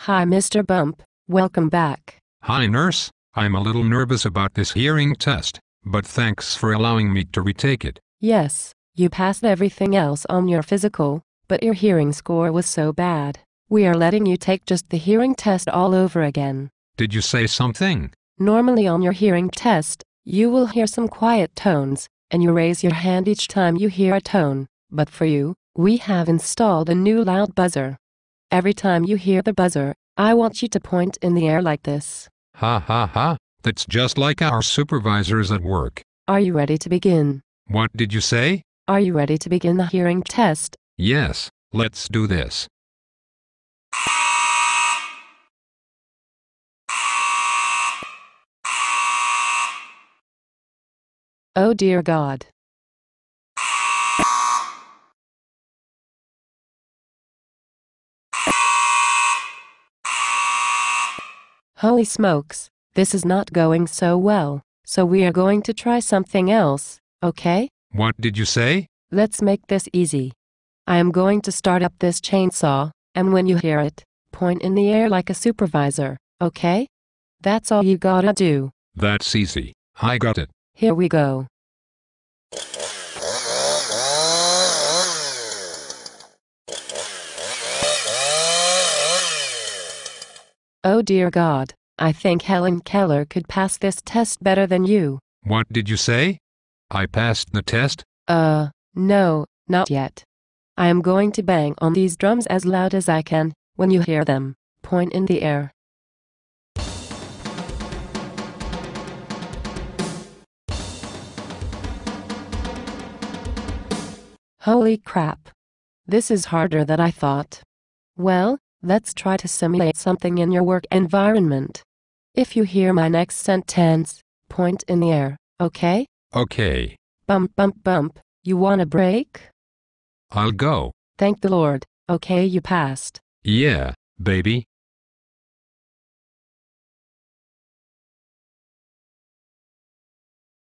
Hi, Mr. Bump. Welcome back. Hi, nurse. I'm a little nervous about this hearing test, but thanks for allowing me to retake it. Yes, you passed everything else on your physical, but your hearing score was so bad. We are letting you take just the hearing test all over again. Did you say something? Normally on your hearing test, you will hear some quiet tones, and you raise your hand each time you hear a tone. But for you, we have installed a new loud buzzer. Every time you hear the buzzer, I want you to point in the air like this. Ha ha ha, that's just like our supervisors at work. Are you ready to begin? What did you say? Are you ready to begin the hearing test? Yes, let's do this. Oh dear God. Holy smokes, this is not going so well, so we are going to try something else, okay? What did you say? Let's make this easy. I am going to start up this chainsaw, and when you hear it, point in the air like a supervisor, okay? That's all you gotta do. That's easy. I got it. Here we go. Oh dear God, I think Helen Keller could pass this test better than you. What did you say? I passed the test? No, not yet. I am going to bang on these drums as loud as I can. When you hear them, point in the air. Holy crap. This is harder than I thought. Well, let's try to simulate something in your work environment. If you hear my next sentence, point in the air, okay? Okay. Bump, bump, bump. You want a break? I'll go. Thank the Lord. Okay, you passed. Yeah, baby.